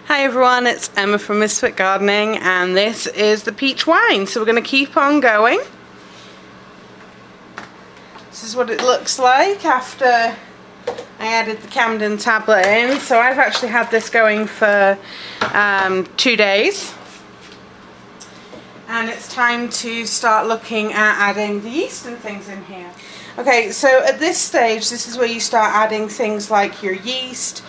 Hi everyone, it's Emma from Misfit Gardening and this is the peach wine. So we're going to keep on going. This is what it looks like after I added the Camden tablet in. So I've actually had this going for 2 days. And it's time to start looking at adding the yeast and things in here. Okay, so at this stage, this is where you start adding things like your yeast,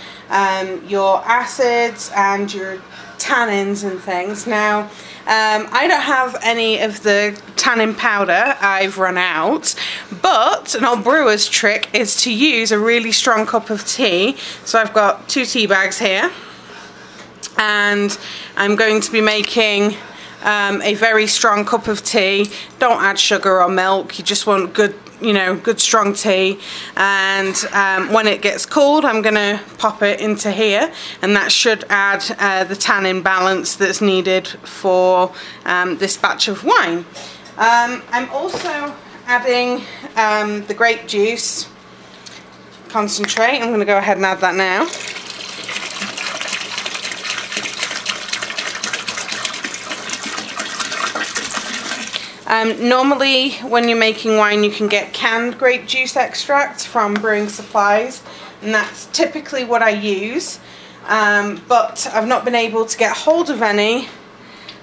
your acids and your tannins and things. Now, I don't have any of the tannin powder, I've run out, but an old brewer's trick is to use a really strong cup of tea. So I've got 2 tea bags here, and I'm going to be making a very strong cup of tea. Don't add sugar or milk, you just want good, good strong tea. And when it gets cold, I'm gonna pop it into here, and that should add the tannin balance that's needed for this batch of wine. I'm also adding the grape juice concentrate. I'm gonna go ahead and add that now. Normally when you're making wine you can get canned grape juice extract from Brewing supplies, and that's typically what I use, but I've not been able to get hold of any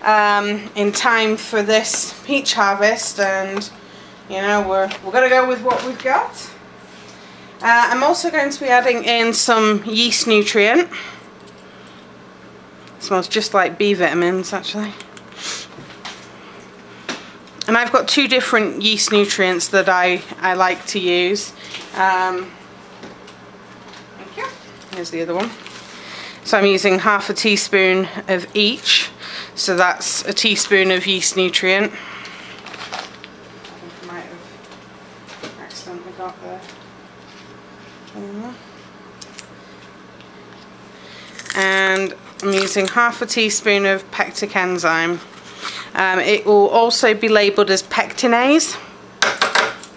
in time for this peach harvest, and we're gonna go with what we've got. I'm also going to be adding in some yeast nutrient. It smells just like B vitamins actually. And I've got 2 different yeast nutrients that I like to use. Thank you. Here's the other one. So I'm using half a teaspoon of each. So that's a teaspoon of yeast nutrient. I think I might have accidentally got the and I'm using half a teaspoon of pectin enzyme. It will also be labelled as pectinase.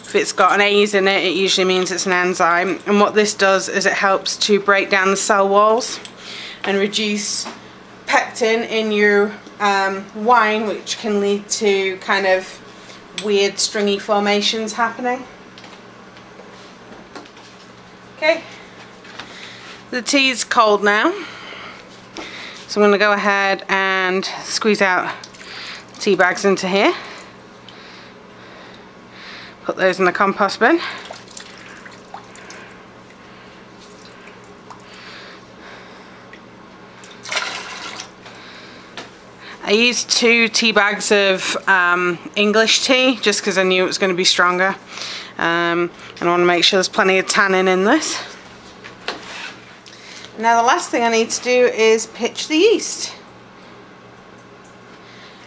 If it's got an A's in it, it usually means it's an enzyme. And what this does is it helps to break down the cell walls and reduce pectin in your wine, which can lead to kind of weird stringy formations happening. Okay, the tea's cold now, so I'm going to go ahead and squeeze out tea bags into here, put those in the compost bin. I used 2 tea bags of English tea just because I knew it was going to be stronger, and I want to make sure there's plenty of tannin in this. Now the last thing I need to do is pitch the yeast.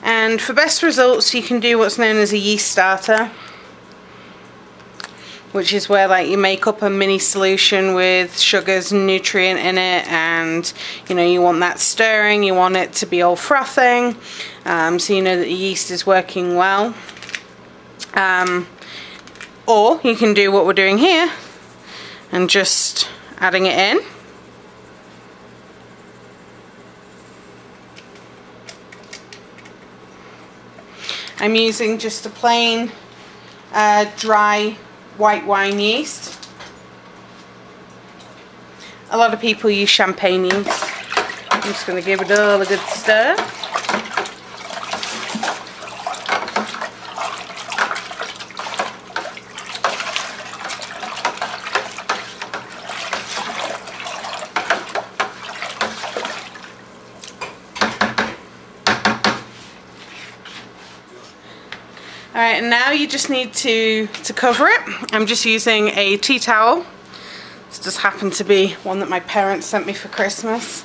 And for best results you can do what's known as a yeast starter, which is where you make up a mini solution with sugars and nutrient in it, and you want that stirring, you want it to be all frothing, so you know that the yeast is working well. Or you can do what we're doing here and just adding it in. I'm using just a plain dry white wine yeast. A lot of people use champagne yeast. I'm just going to give it all a good stir. Alright, and now you just need to cover it. I'm just using a tea towel. This just happened to be one that my parents sent me for Christmas.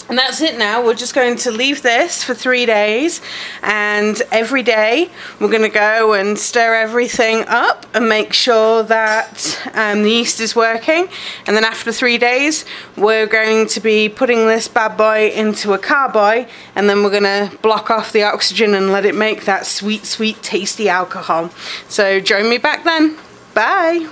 And that's it now. We're just going to leave this for 3 days, and every day we're going to go and stir everything up and make sure that the yeast is working, and then after 3 days we're going to be putting this bad boy into a carboy, and then we're going to block off the oxygen and let it make that sweet, sweet, tasty alcohol. So join me back then. Bye!